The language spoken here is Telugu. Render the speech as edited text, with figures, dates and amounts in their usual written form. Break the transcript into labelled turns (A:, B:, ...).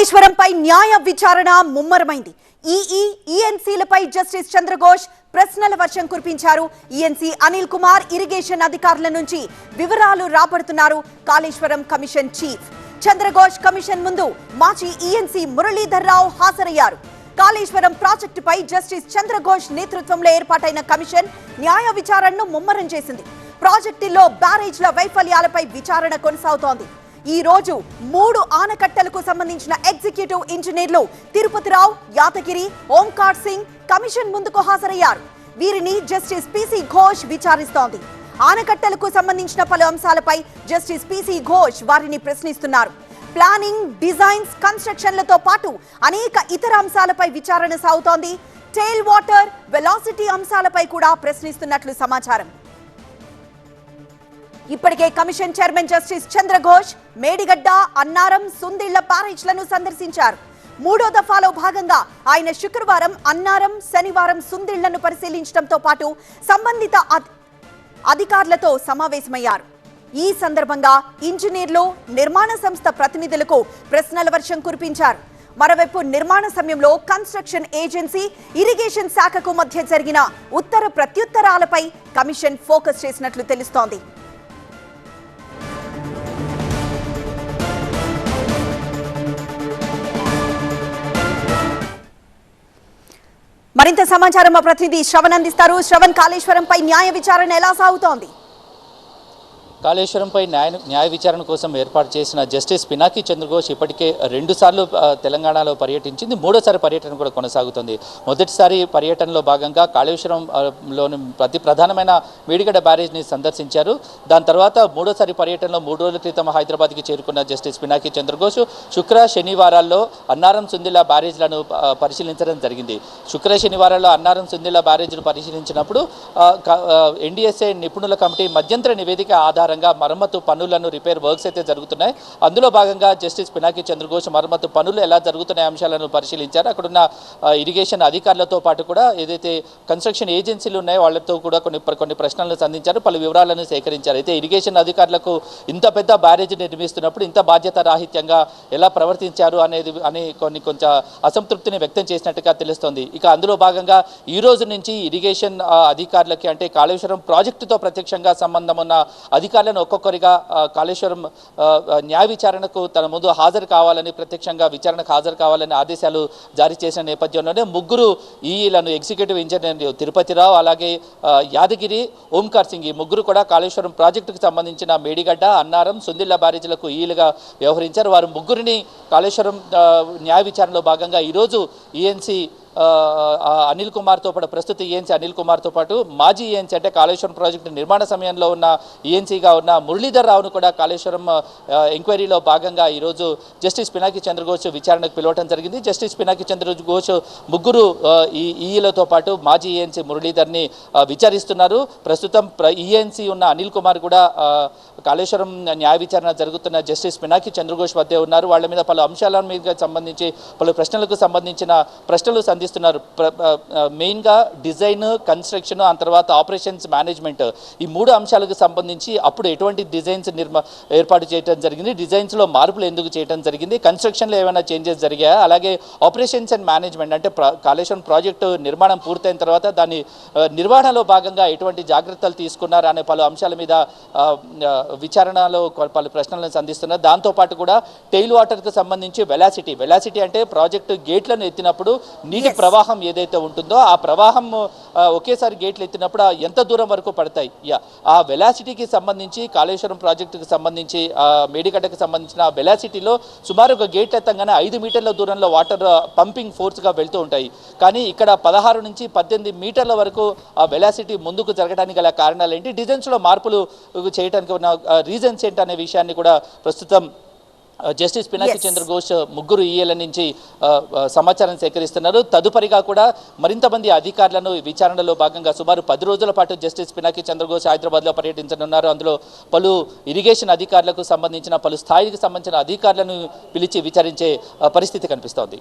A: కాళేశ్వరంపై న్యాయ విచారణ ముమ్మరమైంది. ఈఎన్సీలపై జస్టిస్ చంద్రఘోష్ ప్రశ్నల వర్షం కురిపించారు. ఈఎన్సీ అనిల్ కుమార్ ఇరిగేషన్ అధికారుల నుంచి వివరాలు రాబడుతున్నారు. Kaleshwaram commission chief Chandraghosh commission ముందు మాజీ ఈఎన్సీ మురళీధర్ రావు హాజరయ్యారు. కాళేశ్వరం ప్రాజెక్టుపై జస్టిస్ చంద్రఘోష్ నేతృత్వంలో ఏర్పాటైన కమిషన్ న్యాయ విచారణను ముమ్మరం చేసింది. ప్రాజెక్టుల్లో బ్యారేజ్ల వైఫల్యాలపై విచారణ కొనసాగుతోంది. ఈ రోజు 3 ఆనకట్టలకు సంబంధించిన ఎగ్జిక్యూటివ్ ఇంజనీర్లు తిరుపతిరావు, యాదగిరి, ఓంకార్ సింగ్ కమిషన్ ముందుకు హాజరయ్యారు. వీరిని జస్టిస్ పిసి ఘోష్ విచారిస్తోంది. ఆనకట్టలకు సంబంధించిన పలు అంశాలపై జస్టిస్ పిసి ఘోష్ వారిని ప్రశ్నిస్తున్నారు. ప్లానింగ్, డిజైన్స్, కన్స్ట్రక్షన్లతో పాటు అనేక ఇతర అంశాలపై విచారణ సాగుతోంది. టెయిల్ వాటర్, వెలాసిటీ అంశాలపై కూడా ప్రశ్నిస్తున్నట్లు సమాచారం. ఇప్పటికే commission chairman justice Chandraghosh Medigadda, Annaram, Sundilla బ్యారేజ్లను సందర్శించారు. 3వ దఫాలో భాగంగా ఆయన శుక్రవారం అన్నారం, శనివారం సుందిళ్లను పరిశీలించడంతో పాటు సంబంధిత అధికారులతో సమావేశమయ్యారు. ఈ సందర్భంగా ఇంజనీర్లు, నిర్మాణ సంస్థ ప్రతినిధులకు ప్రశ్నల వర్షం కురిపించారు. మరోవైపు నిర్మాణ సమయంలో కన్స్ట్రక్షన్ ఏజెన్సీ, ఇరిగేషన్ శాఖకు మధ్య జరిగిన ఉత్తర ప్రత్యుత్తరాలపై కమిషన్ ఫోకస్ చేసినట్లు తెలుస్తోంది. మరింత సమాచారం మా ప్రతినిధి శ్రవణ్ అందిస్తారు. శ్రవణ్, కాళేశ్వరంపై న్యాయ విచారణ ఎలా సాగుతోంది?
B: కాళేశ్వరంపై న్యాయ విచారణ కోసం ఏర్పాటు చేసిన జస్టిస్ పినాకి చంద్రఘోష్ ఇప్పటికే 2 సార్లు తెలంగాణలో పర్యటించింది. 3వసారి పర్యటన కూడా కొనసాగుతుంది. మొదటిసారి పర్యటనలో భాగంగా కాళేశ్వరంలోని అతి ప్రధానమైన మేడిగడ్డ బ్యారేజ్ని సందర్శించారు. దాని తర్వాత 3వసారి పర్యటనలో 3 రోజుల క్రితం హైదరాబాద్కి చేరుకున్న జస్టిస్ పినాకి చంద్రఘోష్ శుక్ర, శనివారాల్లో అన్నారం, సుందిళ్ల బ్యారేజ్లను పరిశీలించడం జరిగింది. శుక్ర, శనివారాల్లో అన్నారం, సుందిళ్ల బ్యారేజ్ను పరిశీలించినప్పుడు ఎన్డీఎస్ఏ నిపుణుల కమిటీ మధ్యంతర నివేదిక ఆధారంగా మరమ్మతు పనులను, రిపేర్ వర్క్స్ అయితే జరుగుతున్నాయి. అందులో భాగంగా జస్టిస్ పినాకి చంద్రఘోష్ మరమ్మతు పనులు ఎలా జరుగుతున్నాయి అంశాలను పరిశీలించారు. అక్కడున్న ఇరిగేషన్ అధికారులతో పాటు కూడా ఏదైతే కన్స్ట్రక్షన్ ఏజెన్సీలు ఉన్నాయో వాళ్ళతో కూడా కొన్ని ప్రశ్నలను సంధించారు, పలు వివరాలను సేకరించారు. అయితే ఇరిగేషన్ అధికారులకు ఇంత పెద్ద బ్యారేజ్ నిర్మిస్తున్నప్పుడు ఇంత బాధ్యత రాహిత్యంగా ఎలా ప్రవర్తించారు అని కొంచెం అసంతృప్తిని వ్యక్తం చేసినట్టుగా తెలుస్తోంది. ఇక అందులో భాగంగా ఈ రోజు నుంచి ఇరిగేషన్ అధికారులకి, అంటే కాళేశ్వరం ప్రాజెక్టుతో ప్రత్యక్షంగా సంబంధం ఉన్న అధికారులను ఒక్కొక్కరిగా కాళేశ్వరం న్యాయ విచారణకు తన ముందు హాజరు కావాలని, ప్రత్యక్షంగా విచారణకు హాజరు కావాలని ఆదేశాలు జారీ చేసిన నేపథ్యంలోనే 3 ఈఈలను, ఎగ్జిక్యూటివ్ ఇంజనీర్ తిరుపతిరావు, అలాగే యాదగిరి, ఓంకార్ సింగ్, ఈ 3 కూడా కాళేశ్వరం ప్రాజెక్టుకు సంబంధించిన మేడిగడ్డ, అన్నారం, సుందిళ్ల బ్యారేజీలకు ఈలుగా వ్యవహరించారు. వారు 3ని కాళేశ్వరం న్యాయ విచారణలో భాగంగా ఈరోజు ఈఎన్సీ అనిల్ కుమార్తో పాటు, ప్రస్తుత ఈఎన్సీ అనిల్ కుమార్తో పాటు మాజీ ఈఎన్సీ, అంటే కాళేశ్వరం ప్రాజెక్టు నిర్మాణ సమయంలో ఉన్న ఈఎన్సీగా ఉన్న మురళీధర్ రావును కూడా కాళేశ్వరం ఎంక్వైరీలో భాగంగా ఈరోజు జస్టిస్ పినాకి చంద్రఘోష్ విచారణకు పిలవడం జరిగింది. జస్టిస్ పినాకి చంద్రఘోష్ 3 ఈఈలతో పాటు మాజీ ఈఎన్సీ మురళీధర్ని విచారిస్తున్నారు. ప్రస్తుతం ఈఎన్సీ ఉన్న అనిల్ కుమార్ కూడా కాళేశ్వరం న్యాయ విచారణ జరుగుతున్న జస్టిస్ పినాకి చంద్రఘోష్ వద్దే ఉన్నారు. వాళ్ళ మీద పలు అంశాల మీద సంబంధించి, పలు ప్రశ్నలకు సంబంధించిన ప్రశ్నలు సంధిస్తున్నారు. మెయిన్గా డిజైన్, కన్స్ట్రక్షన్, ఆ తర్వాత ఆపరేషన్స్ మేనేజ్మెంట్, ఈ 3 అంశాలకు సంబంధించి అప్పుడు ఎటువంటి డిజైన్స్ ఏర్పాటు చేయడం జరిగింది, డిజైన్స్లో మార్పులు ఎందుకు చేయడం జరిగింది, కన్స్ట్రక్షన్లో ఏమైనా చేంజెస్ జరిగాయా, అలాగే ఆపరేషన్స్ అండ్ మేనేజ్మెంట్, అంటే కాళేశ్వరం ప్రాజెక్టు నిర్మాణం పూర్తయిన తర్వాత దాని నిర్వహణలో భాగంగా ఎటువంటి జాగ్రత్తలు తీసుకున్నారు అనే పలు అంశాల మీద విచారణలో పలు ప్రశ్నలను సంధిస్తున్నారు. దాంతోపాటు కూడా టెయిల్ వాటర్కి సంబంధించి వెలాసిటీ అంటే ప్రాజెక్టు గేట్లను ఎత్తినప్పుడు నీటి ప్రవాహం ఏదైతే ఉంటుందో ఆ ప్రవాహం ఒకేసారి గేట్లు ఎత్తినప్పుడు ఎంత దూరం వరకు పడతాయి, ఆ వెలాసిటీకి సంబంధించి, కాళేశ్వరం ప్రాజెక్టుకి సంబంధించి, మేడిగడ్డకు సంబంధించిన వెలాసిటీలో సుమారు ఒక గేట్ ఎత్తంగానే 5 మీటర్ల దూరంలో వాటర్ పంపింగ్ ఫోర్స్గా వెళ్తూ ఉంటాయి. కానీ ఇక్కడ 16 నుంచి 18 మీటర్ల వరకు ఆ వెలాసిటీ ముందుకు జరగడానికి గల కారణాలు ఏంటి, డిజైన్స్లో మార్పులు చేయడానికి ఉన్న రీజన్స్ ఏంటి అనే విషయాన్ని కూడా ప్రస్తుతం జస్టిస్ పినాకి చంద్రఘోష్ 3 ఈఏల నుంచి సమాచారం సేకరిస్తున్నారు. తదుపరిగా కూడా మరింత మంది అధికారులను విచారణలో భాగంగా సుమారు 10 రోజుల పాటు జస్టిస్ పినాకి చంద్రఘోష్ హైదరాబాద్లో పర్యటించనున్నారు. అందులో పలు ఇరిగేషన్ అధికారులకు సంబంధించిన, పలు స్థాయికి సంబంధించిన అధికారులను పిలిచి విచారించే పరిస్థితి కనిపిస్తోంది.